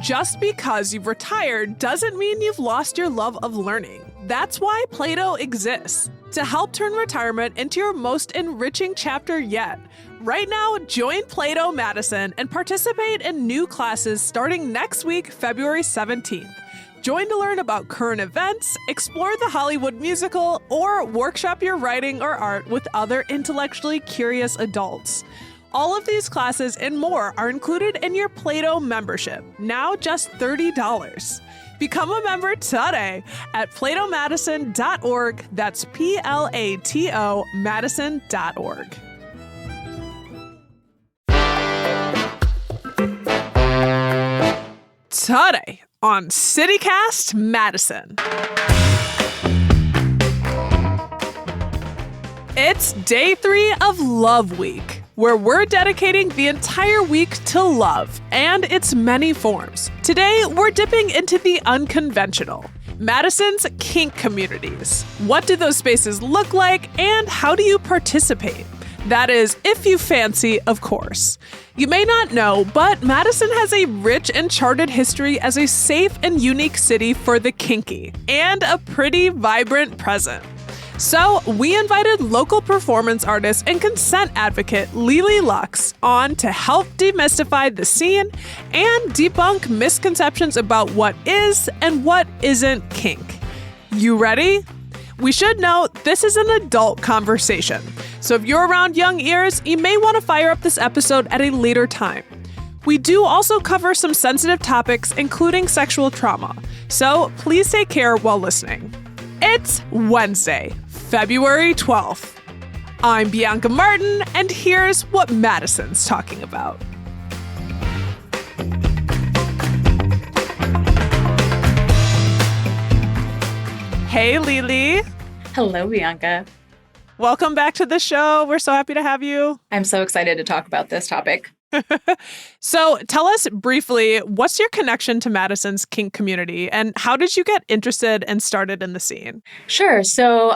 Just because you've retired doesn't mean you've lost your love of learning. That's why Play-Doh exists, to help turn retirement into your most enriching chapter yet. Right now, join Play-Doh Madison and participate in new classes starting next week, February 17th. Join to learn about current events, explore the Hollywood musical, or workshop your writing or art with other intellectually curious adults. All of these classes and more are included in your Play-Doh membership, now just $30. Become a member today at platomadison.org. That's Plato Madison.org. Today on CityCast Madison. It's day 3 of Love Week, where we're dedicating the entire week to love and its many forms. Today, we're dipping into the unconventional, Madison's kink communities. What do those spaces look like, and how do you participate? That is, if you fancy, of course. You may not know, but Madison has a rich and charted history as a safe and unique city for the kinky, and a pretty vibrant present. So we invited local performance artist and consent advocate Lili Luxe on to help demystify the scene and debunk misconceptions about what is and what isn't kink. You ready? We should note this is an adult conversation, so if you're around young ears, you may want to fire up this episode at a later time. We do also cover some sensitive topics, including sexual trauma, so please take care while listening. It's Wednesday, February 12th. I'm Bianca Martin, and here's what Madison's talking about. Hey, Lili. Hello, Bianca. Welcome back to the show. We're so happy to have you. I'm so excited to talk about this topic. So tell us briefly, what's your connection to Madison's kink community and how did you get interested and started in the scene? Sure. So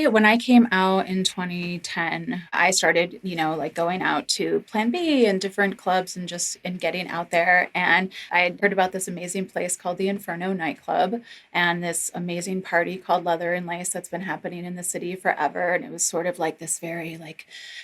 when I came out in 2010, I started, going out to Plan B and different clubs and getting out there. And I heard about this amazing place called the Inferno nightclub and this amazing party called Leather and Lace that's been happening in the city forever. And it was sort of like this very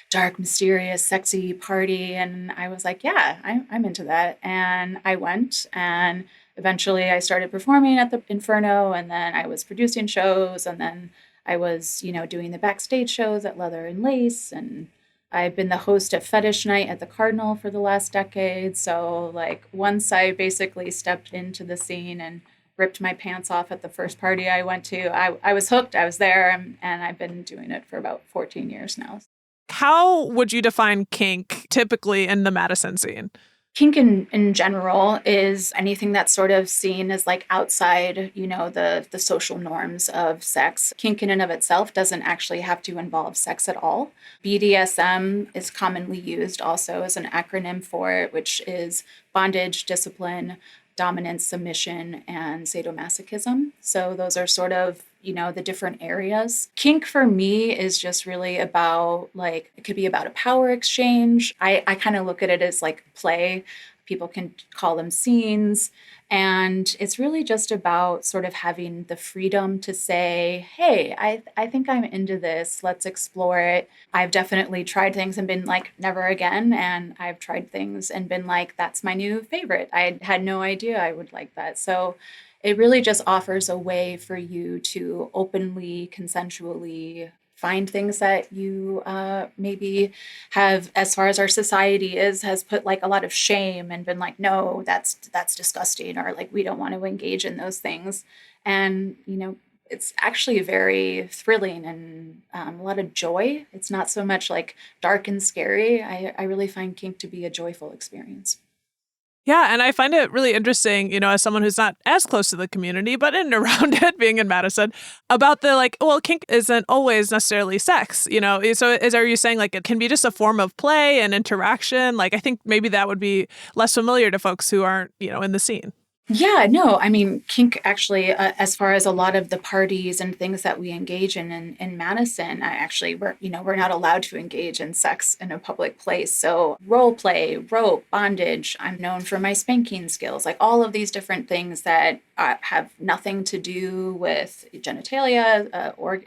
dark, mysterious, sexy party. And I was like, yeah, I'm into that. And I went, and eventually I started performing at the Inferno, and then I was producing shows, and then I was, doing the backstage shows at Leather and Lace, and I've been the host of Fetish Night at the Cardinal for the last decade. So once I basically stepped into the scene and ripped my pants off at the first party I went to, I was hooked. I was there, and I've been doing it for about 14 years now. How would you define kink typically in the Madison scene? Kink in general is anything that's sort of seen as outside, the social norms of sex. Kink in and of itself doesn't actually have to involve sex at all. BDSM is commonly used also as an acronym for it, which is bondage, discipline, dominance, submission, and sadomasochism. So those are sort of, the different areas. Kink for me is just really about it could be about a power exchange. I kind of look at it as play. People can call them scenes. And it's really just about sort of having the freedom to say, hey, I think I'm into this. Let's explore it. I've definitely tried things and been never again. And I've tried things and been that's my new favorite. I had no idea I would like that. So it really just offers a way for you to openly, consensually find things that you maybe have, as far as our society has put a lot of shame and been no, that's disgusting, or we don't want to engage in those things. And, it's actually very thrilling and a lot of joy. It's not so much dark and scary. I really find kink to be a joyful experience. Yeah, and I find it really interesting, as someone who's not as close to the community, but in and around it, being in Madison, about the kink isn't always necessarily sex, So are you saying it can be just a form of play and interaction? I think maybe that would be less familiar to folks who aren't, in the scene. Yeah, no, I mean, kink actually, as far as a lot of the parties and things that we engage in Madison, we're not allowed to engage in sex in a public place. So role play, rope, bondage, I'm known for my spanking skills, like all of these different things that have nothing to do with genitalia or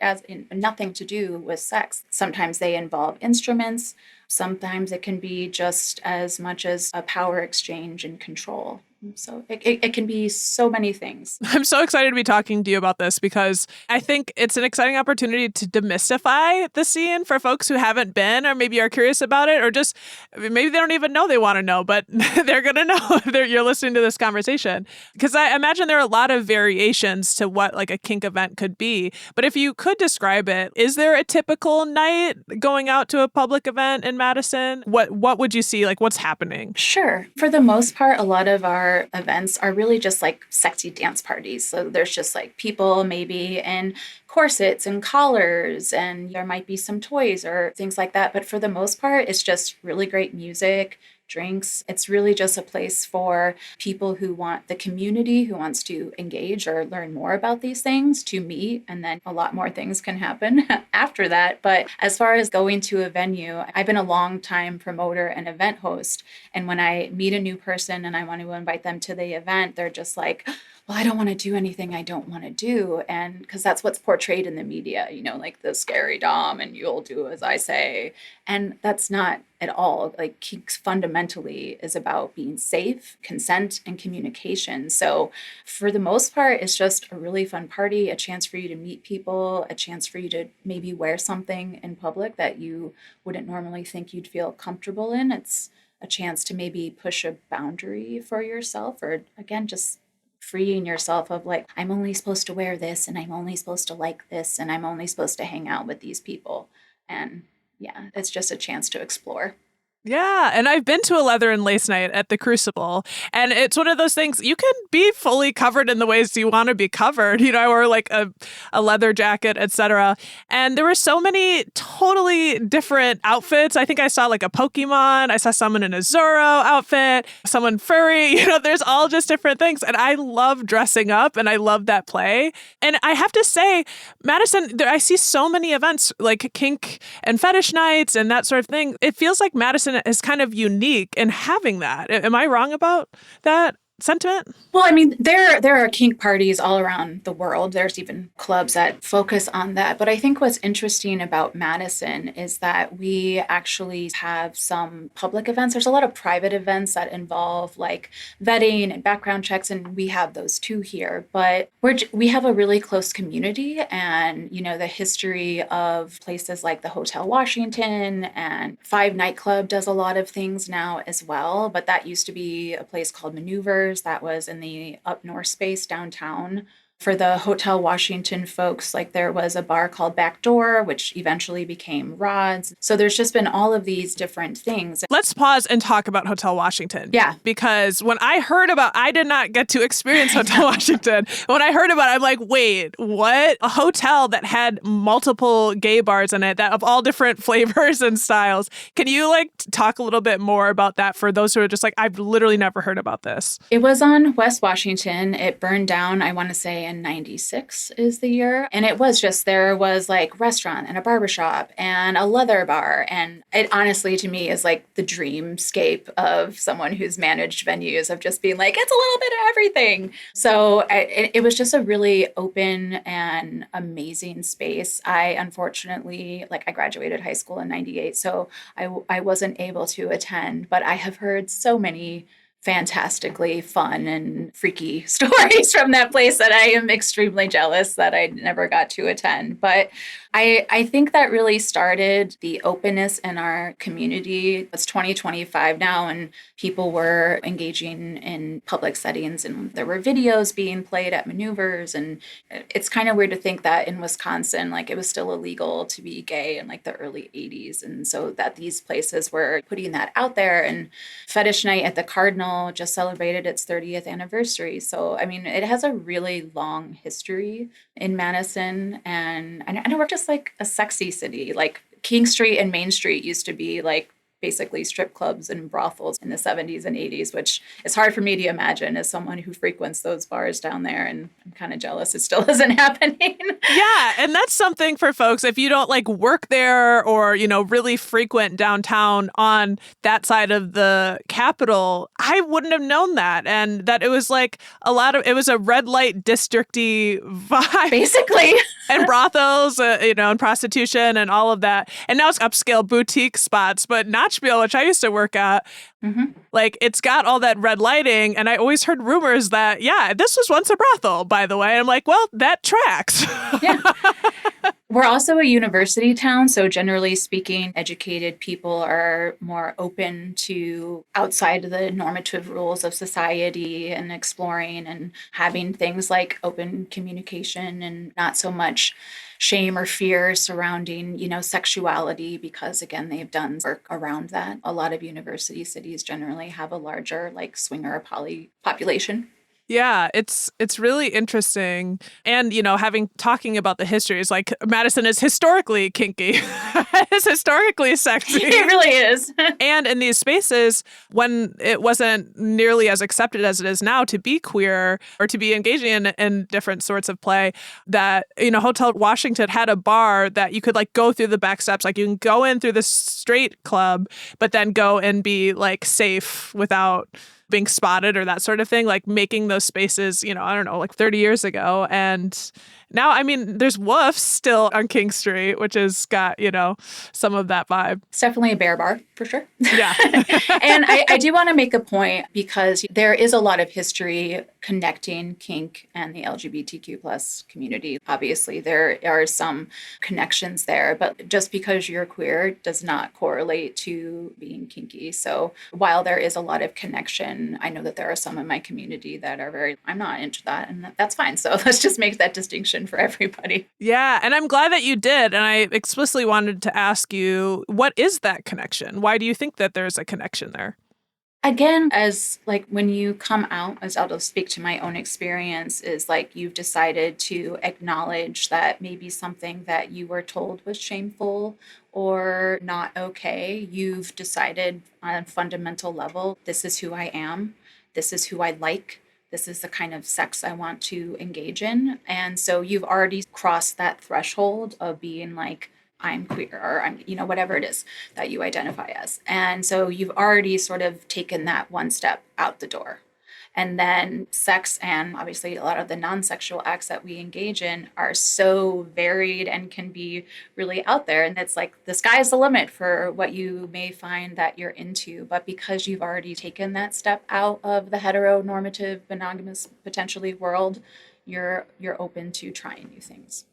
nothing to do with sex. Sometimes they involve instruments. Sometimes it can be just as much as a power exchange and control. So it can be so many things. I'm so excited to be talking to you about this because I think it's an exciting opportunity to demystify the scene for folks who haven't been or maybe are curious about it or just maybe they don't even know they want to know, but they're going to know if you're listening to this conversation. Because I imagine there are a lot of variations to what like a kink event could be. But if you could describe it, is there a typical night going out to a public event in Madison? What would you see? Like what's happening? Sure. For the most part, a lot of our events are really just like sexy dance parties. So there's just like people maybe in corsets and collars, and there might be some toys or things like that. But for the most part, it's just really great music, drinks. It's really just a place for people who want the community, who wants to engage or learn more about these things to meet. And then a lot more things can happen after that. But as far as going to a venue, I've been a long time promoter and event host. And when I meet a new person and I want to invite them to the event, they're just like, well, I don't want to do anything I don't want to do. And because that's what's portrayed in the media, like the scary Dom and you'll do as I say. And that's not at all. Like kink fundamentally is about being safe, consent, and communication. So for the most part, it's just a really fun party, a chance for you to meet people, a chance for you to maybe wear something in public that you wouldn't normally think you'd feel comfortable in. It's a chance to maybe push a boundary for yourself or again, just freeing yourself of like, I'm only supposed to wear this and I'm only supposed to like this and I'm only supposed to hang out with these people. And yeah, it's just a chance to explore. Yeah, and I've been to a leather and lace night at the Crucible, and it's one of those things you can be fully covered in the ways you want to be covered, or like a leather jacket, etc. And there were so many totally different outfits. I think I saw like a Pokemon, I saw someone in a Zorro outfit, someone furry, there's all just different things. And I love dressing up and I love that play. And I have to say, Madison, I see so many events like kink and fetish nights and that sort of thing. It feels like Madison is kind of unique in having that. Am I wrong about that sentiment? Well, I mean, there are kink parties all around the world. There's even clubs that focus on that. But I think what's interesting about Madison is that we actually have some public events. There's a lot of private events that involve like vetting and background checks, and we have those too here. But we have a really close community, and the history of places like the Hotel Washington and Five Nightclub does a lot of things now as well. But that used to be a place called Maneuvers that was in the up north space downtown. For the Hotel Washington folks, like there was a bar called Backdoor, which eventually became Rod's. So there's just been all of these different things. Let's pause and talk about Hotel Washington. Yeah. Because when I did not get to experience Hotel Washington. When I heard about it, I'm like, wait, what? A hotel that had multiple gay bars in it that of all different flavors and styles. Can you talk a little bit more about that for those who are just like, I've literally never heard about this? It was on West Washington. It burned down, I want to say, in 96 is the year. And it was just, there was like restaurant and a barbershop and a leather bar. And it honestly to me is like the dreamscape of someone who's managed venues of just being like, it's a little bit of everything. So it was just a really open and amazing space. I unfortunately, I graduated high school in 98, so I wasn't able to attend, but I have heard so many fantastically fun and freaky stories from that place that I am extremely jealous that I never got to attend. But I think that really started the openness in our community. It's 2025 now, and people were engaging in public settings, and there were videos being played at Maneuvers. And it's kind of weird to think that in Wisconsin, it was still illegal to be gay in the early 80s. And so that these places were putting that out there. And Fetish Night at the Cardinal just celebrated its 30th anniversary. So, I mean, it has a really long history in Madison. And I know we're just a sexy city. King Street and Main Street used to be basically strip clubs and brothels in the 70s and 80s, which is hard for me to imagine as someone who frequents those bars down there. And I'm kind of jealous it still isn't happening. Yeah. And that's something for folks, if you don't like work there or, really frequent downtown on that side of the Capitol, I wouldn't have known that. And that it was like it was a red light district-y vibe. Basically. And brothels, and prostitution and all of that. And now it's upscale boutique spots. But Notchville, which I used to work at, like it's got all that red lighting. And I always heard rumors that, this was once a brothel, by the way. And I'm like, well, that tracks. Yeah. We're also a university town, so generally speaking, educated people are more open to outside of the normative rules of society and exploring and having things like open communication and not so much shame or fear surrounding, sexuality, because again, they've done work around that. A lot of university cities generally have a larger like swinger poly population. Yeah, it's really interesting. And, talking about the history is like Madison is historically kinky. It's historically sexy. It really is. And in these spaces, when it wasn't nearly as accepted as it is now to be queer or to be engaging in different sorts of play, that, Hotel Washington had a bar that you could like go through the back steps. Like you can go in through the straight club, but then go and be like safe without being spotted or that sort of thing, like making those spaces, I don't know, like 30 years ago. And now, I mean, there's Woofs still on King Street, which has got, some of that vibe. It's definitely a bear bar, for sure. Yeah. And I do want to make a point because there is a lot of history connecting kink and the LGBTQ plus community. Obviously, there are some connections there, but just because you're queer does not correlate to being kinky. So while there is a lot of connection, I know that there are some in my community that are I'm not into that, and that's fine. So let's just make that distinction for everybody. Yeah. And I'm glad that you did. And I explicitly wanted to ask you, what is that connection? Why do you think that there's a connection there? Again, as like when you come out, as I'll just speak to my own experience, is like you've decided to acknowledge that maybe something that you were told was shameful or not okay. You've decided on a fundamental level, this is who I am. This is who I like. This is the kind of sex I want to engage in. And so you've already crossed that threshold of being like, I'm queer, or I'm, whatever it is that you identify as. And so you've already sort of taken that one step out the door. And then sex and obviously a lot of the non-sexual acts that we engage in are so varied and can be really out there. And it's like the sky's the limit for what you may find that you're into. But because you've already taken that step out of the heteronormative, monogamous, potentially world, you're open to trying new things.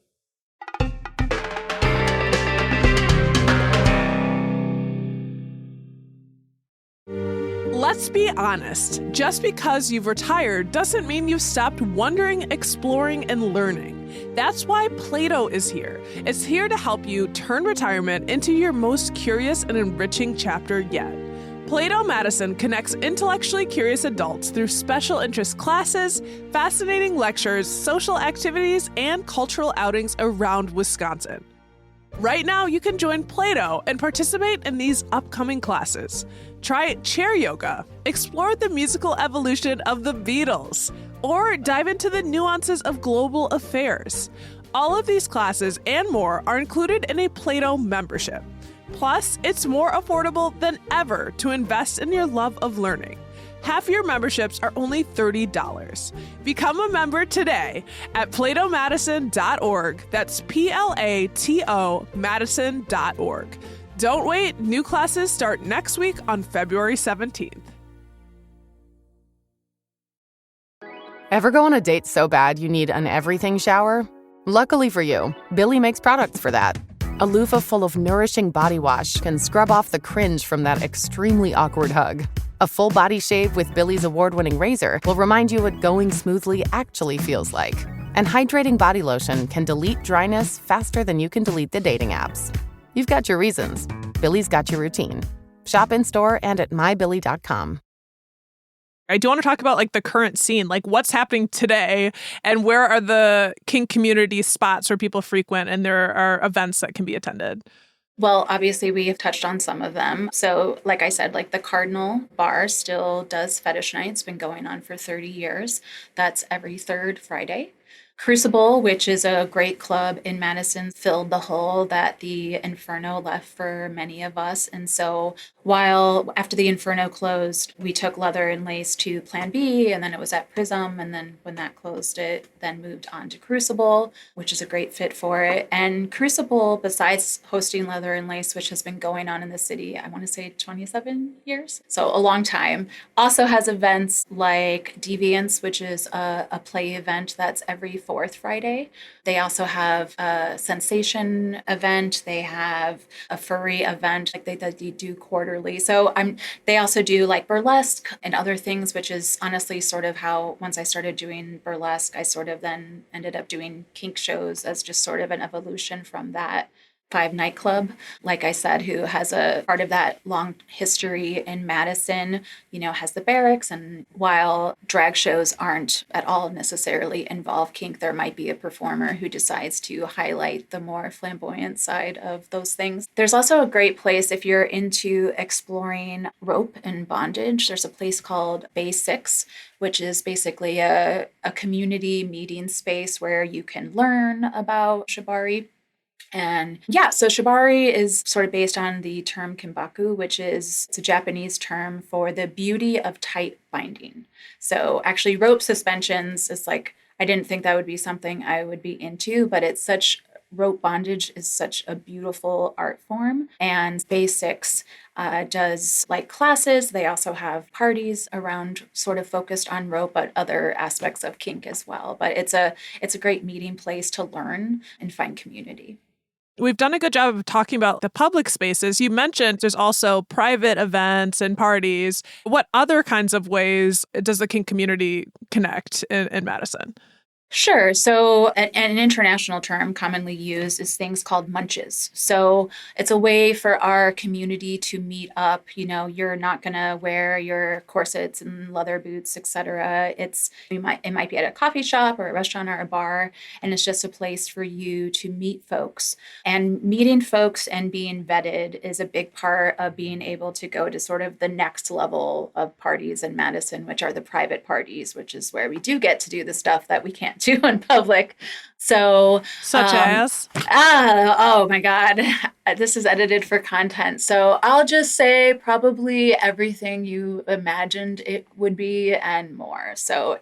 Let's be honest, just because you've retired doesn't mean you've stopped wondering, exploring, and learning. That's why Play-Doh is here. It's here to help you turn retirement into your most curious and enriching chapter yet. Play-Doh Madison connects intellectually curious adults through special interest classes, fascinating lectures, social activities, and cultural outings around Wisconsin. Right now, you can join Play-Doh and participate in these upcoming classes. Try chair yoga, explore the musical evolution of the Beatles, or dive into the nuances of global affairs. All of these classes and more are included in a Play-Doh membership. Plus, it's more affordable than ever to invest in your love of learning. Half your memberships are only $30. Become a member today at playdohmadison.org. That's PLATO Madison.org. Don't wait. New classes start next week on February 17th. Ever go on a date so bad you need an everything shower? Luckily for you, Billy makes products for that. A loofah full of nourishing body wash can scrub off the cringe from that extremely awkward hug. A full body shave with Billy's award-winning razor will remind you what going smoothly actually feels like. And hydrating body lotion can delete dryness faster than you can delete the dating apps. You've got your reasons. Billy's got your routine. Shop in-store and at mybilly.com. I do want to talk about like the current scene, like what's happening today and where are the kink community spots where people frequent and there are events that can be attended. Well, obviously, we have touched on some of them. So, like I said, like the Cardinal Bar still does fetish night. It's been going on for 30 years. That's every third Friday. Crucible, which is a great club in Madison, filled the hole that the Inferno left for many of us. And so, while after the Inferno closed, we took Leather and Lace to Plan B, and then it was at Prism. And then when that closed, it then moved on to Crucible, which is a great fit for it. And Crucible, besides hosting Leather and Lace, which has been going on in the city, I want to say 27 years, so a long time, also has events like Deviance, which is a play event that's every fourth Friday. They also have a sensation event. They have a furry event like they do quarterly. So they also do like burlesque and other things, which is honestly sort of how once I started doing burlesque, I sort of then ended up doing kink shows as just sort of an evolution from that. Five nightclub, like I said, who has a part of that long history in Madison, has the barracks. And while drag shows aren't at all necessarily involve kink, there might be a performer who decides to highlight the more flamboyant side of those things. There's also a great place if you're into exploring rope and bondage. There's a place called Bay 6, which is basically a community meeting space where you can learn about shibari. And yeah, so shibari is sort of based on the term kimbaku, which is it's a Japanese term for the beauty of tight binding. So actually rope suspensions is like, I didn't think that would be something I would be into, but rope bondage is such a beautiful art form. And Basics does like classes. They also have parties around sort of focused on rope, but other aspects of kink as well. But it's a great meeting place to learn and find community. We've done a good job of talking about the public spaces. You mentioned there's also private events and parties. What other kinds of ways does the kink community connect in Madison? Sure. So an international term commonly used is things called munches. So it's a way for our community to meet up. You're not going to wear your corsets and leather boots, etc. It might be at a coffee shop or a restaurant or a bar, and it's just a place for you to meet folks. And meeting folks and being vetted is a big part of being able to go to sort of the next level of parties in Madison, which are the private parties, which is where we do get to do the stuff that we can't do in public. So such as oh my God, this is edited for content. So I'll just say probably everything you imagined it would be and more. So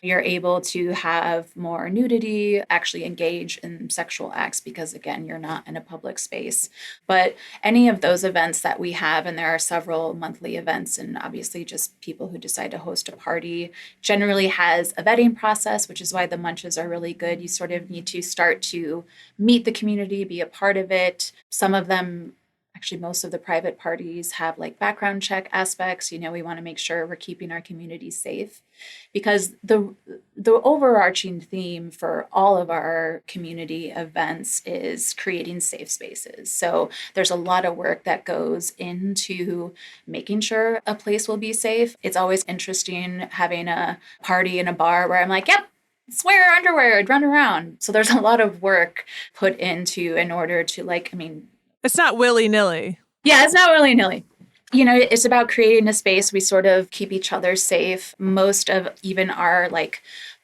you're able to have more nudity, actually engage in sexual acts because again, you're not in a public space. But any of those events that we have, and there are several monthly events, and obviously just people who decide to host a party, generally has a vetting process, which is why the munches are really good. You sort of need to start to meet the community, be a part of it. Some of them, actually most of the private parties have like background check aspects. We want to make sure we're keeping our community safe because the overarching theme for all of our community events is creating safe spaces. So there's a lot of work that goes into making sure a place will be safe. It's always interesting having a party in a bar where I'm like, yep, wear underwear, run around. So there's a lot of work put into in order to it's not willy-nilly. Yeah, it's not willy-nilly. It's about creating a space we sort of keep each other safe. Most of even our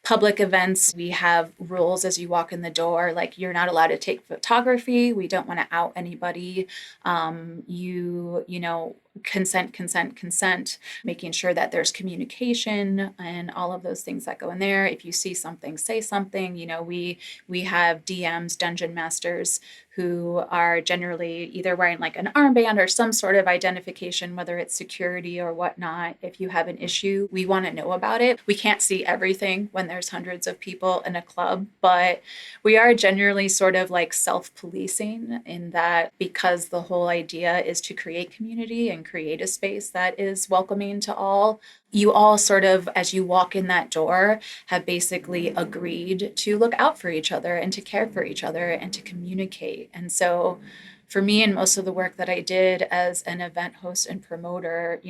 public events, we have rules as you walk in the door, like you're not allowed to take photography. We don't want to out anybody. Consent, making sure that there's communication and all of those things that go in there. If you see something, say something. We have DMs, dungeon masters, who are generally either wearing like an armband or some sort of identification, whether it's security or whatnot. If you have an issue, we want to know about it. We can't see everything when there's hundreds of people in a club, but we are generally sort of like self-policing in that because the whole idea is to create community and create a space that is welcoming to all. You all sort of, as you walk in that door, have basically agreed to look out for each other and to care for each other and to communicate. And so for me and most of the work that I did as an event host and promoter,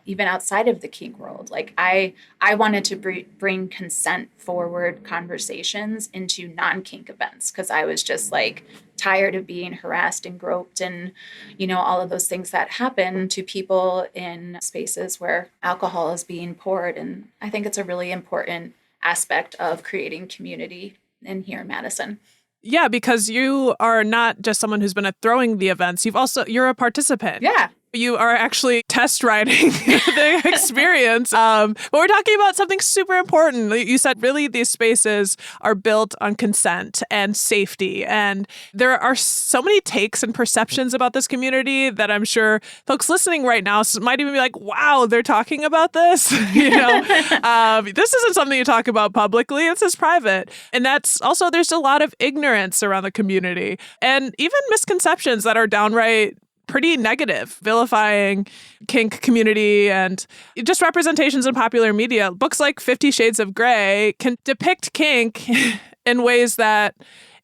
even outside of the kink world, I wanted to bring consent forward conversations into non-kink events because I was just tired of being harassed and groped and, all of those things that happen to people in spaces where alcohol is being poured. And I think it's a really important aspect of creating community in here in Madison. Yeah, because you are not just someone who's been at throwing the events. You're a participant. Yeah. You are actually test riding the experience. But we're talking about something super important. You said really these spaces are built on consent and safety. And there are so many takes and perceptions about this community that I'm sure folks listening right now might even be like, wow, they're talking about this. This isn't something you talk about publicly. This is private. And that's also, there's a lot of ignorance around the community and even misconceptions that are downright pretty negative, vilifying kink community and just representations in popular media. Books like 50 Shades of Grey can depict kink in ways that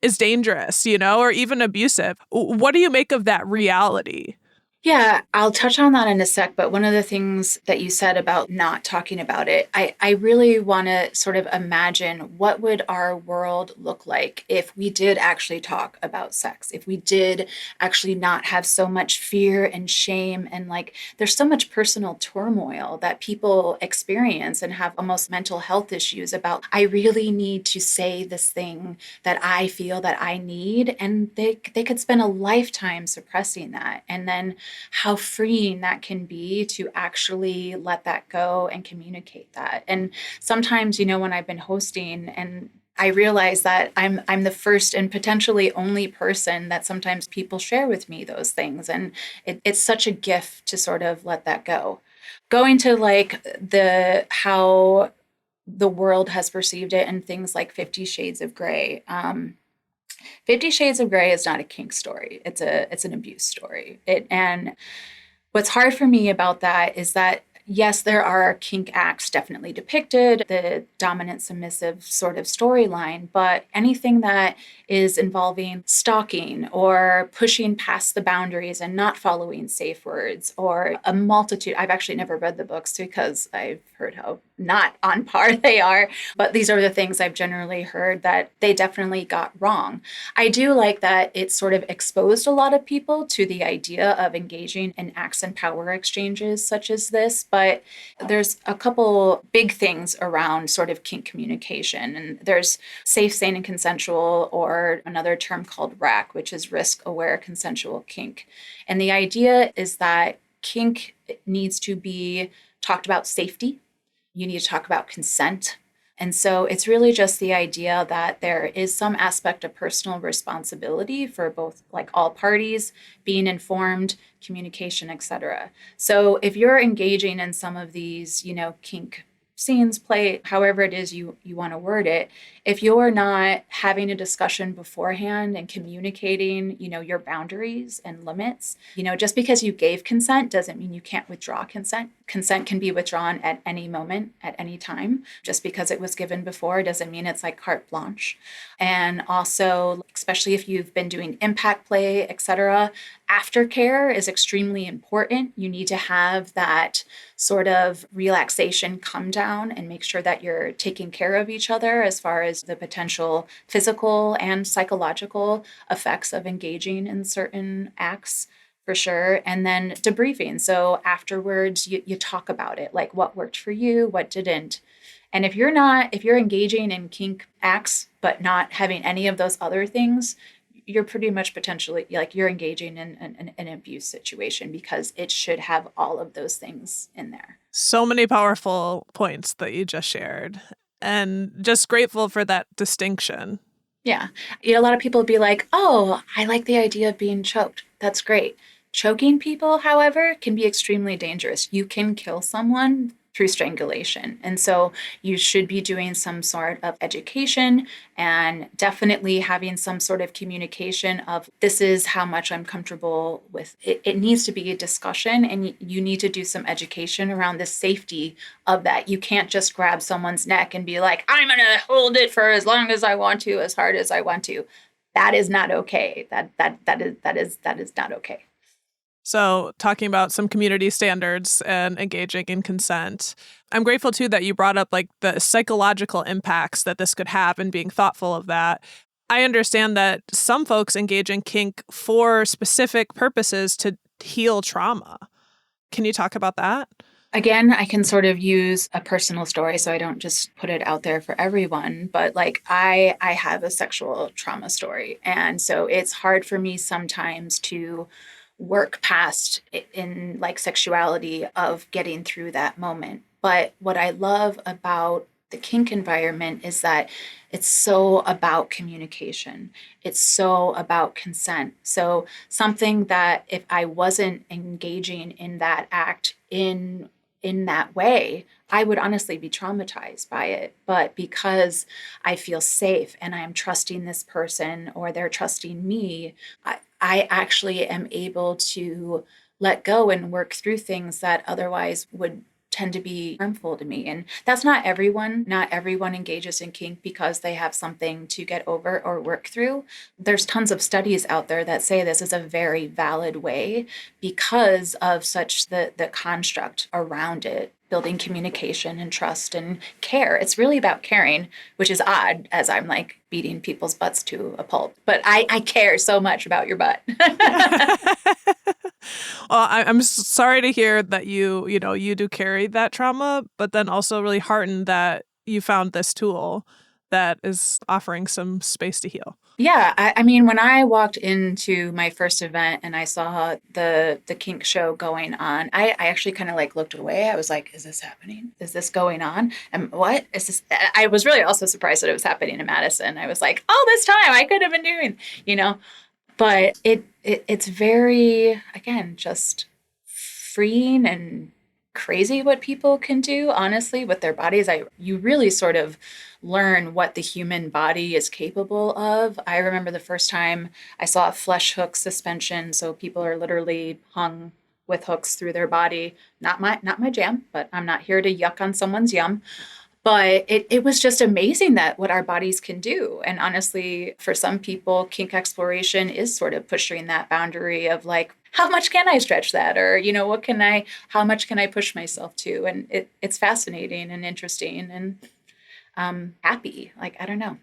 is dangerous, or even abusive. What do you make of that reality? Yeah, I'll touch on that in a sec. But one of the things that you said about not talking about it, I really want to sort of imagine what would our world look like if we did actually talk about sex, if we did actually not have so much fear and shame. And there's so much personal turmoil that people experience and have almost mental health issues about, I really need to say this thing that I feel that I need. And they could spend a lifetime suppressing that. And then how freeing that can be to actually let that go and communicate that. And sometimes, when I've been hosting and I realize that I'm the first and potentially only person that sometimes people share with me those things. And it's such a gift to sort of let that go. Going to how the world has perceived it and things like 50 Shades of Grey. 50 Shades of Grey is not a kink story. It's an abuse story. And what's hard for me about that is that, yes, there are kink acts definitely depicted, the dominant submissive sort of storyline, but anything that is involving stalking or pushing past the boundaries and not following safe words or a multitude. I've actually never read the books because I've heard how not on par they are, but these are the things I've generally heard that they definitely got wrong. I do like that it sort of exposed a lot of people to the idea of engaging in acts and power exchanges such as this, but there's a couple big things around sort of kink communication. And there's safe, sane, and consensual, or another term called RAC, which is risk-aware consensual kink. And the idea is that kink needs to be talked about safety. You need to talk about consent. And so it's really just the idea that there is some aspect of personal responsibility for both, all parties, being informed, communication, etc. So if you're engaging in some of these, kink scenes, play, however it is you want to word it, if you're not having a discussion beforehand and communicating, your boundaries and limits, just because you gave consent doesn't mean you can't withdraw consent. Consent can be withdrawn at any moment, at any time. Just because it was given before doesn't mean it's carte blanche. And also, especially if you've been doing impact play, etc., aftercare is extremely important. You need to have that sort of relaxation come down and make sure that you're taking care of each other as far as the potential physical and psychological effects of engaging in certain acts, for sure. And then debriefing. So afterwards, you talk about it, what worked for you, what didn't. And if you're engaging in kink acts, but not having any of those other things, you're pretty much potentially you're engaging in an abuse situation because it should have all of those things in there. So many powerful points that you just shared, and just grateful for that distinction. Yeah. A lot of people be like, oh, I like the idea of being choked. That's great. Choking people, however, can be extremely dangerous. You can kill someone through strangulation. And so you should be doing some sort of education and definitely having some sort of communication of this is how much I'm comfortable with. It needs to be a discussion, and you need to do some education around the safety of that. You can't just grab someone's neck and be like, I'm going to hold it for as long as I want to, as hard as I want to. That is not okay. That is not okay. So talking about some community standards and engaging in consent. I'm grateful, too, that you brought up the psychological impacts that this could have and being thoughtful of that. I understand that some folks engage in kink for specific purposes to heal trauma. Can you talk about that? Again, I can sort of use a personal story so I don't just put it out there for everyone. But like I have a sexual trauma story. And so it's hard for me sometimes to work past in like sexuality of getting through that moment. But what I love about the kink environment is that it's so about communication. It's so about consent. So something that if I wasn't engaging in that act in that way, I would honestly be traumatized by it. But because I feel safe and I'm trusting this person or they're trusting me, I actually am able to let go and work through things that otherwise would tend to be harmful to me. And that's not everyone. Not everyone engages in kink because they have something to get over or work through. There's tons of studies out there that say this is a very valid way because of such the construct around it, building communication and trust and care. It's really about caring, which is odd as I'm like beating people's butts to a pulp. But I care so much about your butt. Well, I'm sorry to hear that you do carry that trauma, but then also really heartened that you found this tool that is offering some space to heal. Yeah, I mean, when I walked into my first event and I saw the kink show going on, I actually kind of like looked away. I was like, is this happening? Is this going on? And what is this? I was really also surprised that it was happening in Madison. I was like, oh, this time I could have been doing, but it's very, again, just freeing and crazy what people can do, honestly, with their bodies. You really sort of learn what the human body is capable of. I remember the first time I saw a flesh hook suspension. So people are literally hung with hooks through their body. Not my jam, but I'm not here to yuck on someone's yum. But it was just amazing that what our bodies can do. And honestly, for some people, kink exploration is sort of pushing that boundary of like, how much can I stretch that? Or, how much can I push myself to? And it's fascinating and interesting and happy. Like, I don't know.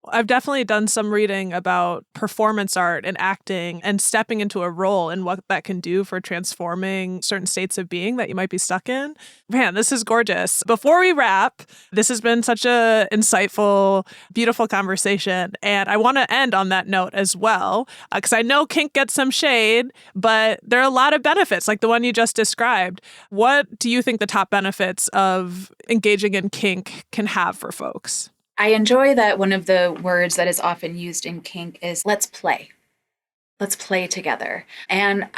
I've definitely done some reading about performance art and acting and stepping into a role and what that can do for transforming certain states of being that you might be stuck in. Man, this is gorgeous. Before we wrap, this has been such a insightful, beautiful conversation. And I want to end on that note as well, because I know kink gets some shade, but there are a lot of benefits like the one you just described. What do you think the top benefits of engaging in kink can have for folks? I enjoy that one of the words that is often used in kink is let's play. Let's play together. And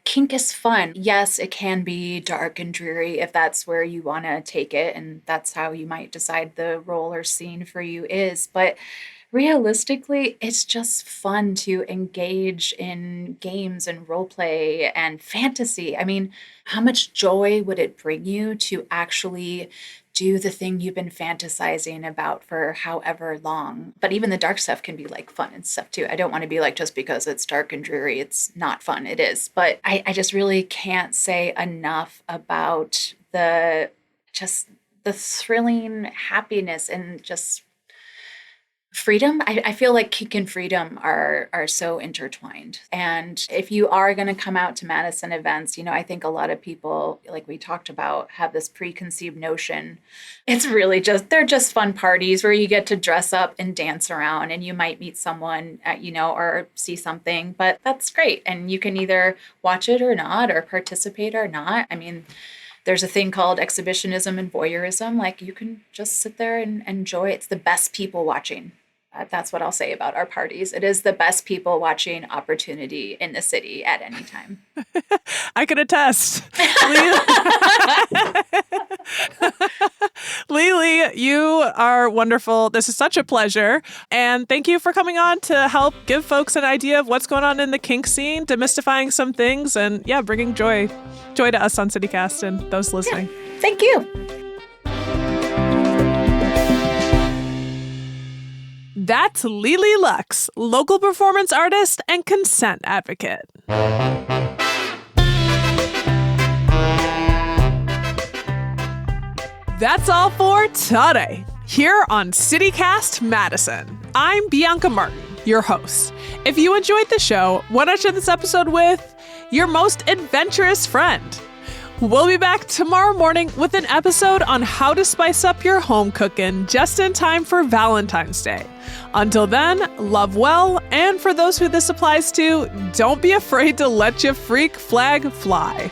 kink is fun. Yes, it can be dark and dreary if that's where you want to take it. And that's how you might decide the role or scene for you is. But realistically, it's just fun to engage in games and role play and fantasy. I mean, how much joy would it bring you to actually do the thing you've been fantasizing about for however long? But even the dark stuff can be like fun and stuff too. I don't want to be like, just because it's dark and dreary, it's not fun. It is. But I just really can't say enough about the thrilling happiness and just freedom. I feel like kink and freedom are so intertwined. And if you are going to come out to Madison events, I think a lot of people, like we talked about, have this preconceived notion. It's really they're just fun parties where you get to dress up and dance around and you might meet someone, or see something, but that's great. And you can either watch it or not, or participate or not. I mean, there's a thing called exhibitionism and voyeurism. Like, you can just sit there and enjoy it. It's the best people watching. That's what I'll say about our parties. It is the best people watching opportunity in the city at any time. I can attest. Lili, you are wonderful. This is such a pleasure. And thank you for coming on to help give folks an idea of what's going on in the kink scene, demystifying some things, and bringing joy to us on CityCast and those listening. Yeah, thank you. That's Lili Luxe, local performance artist and consent advocate. That's all for today, here on CityCast Madison. I'm Bianca Martin, your host. If you enjoyed the show, why not share this episode with your most adventurous friend? We'll be back tomorrow morning with an episode on how to spice up your home cooking just in time for Valentine's Day. Until then, love well, and for those who this applies to, don't be afraid to let your freak flag fly.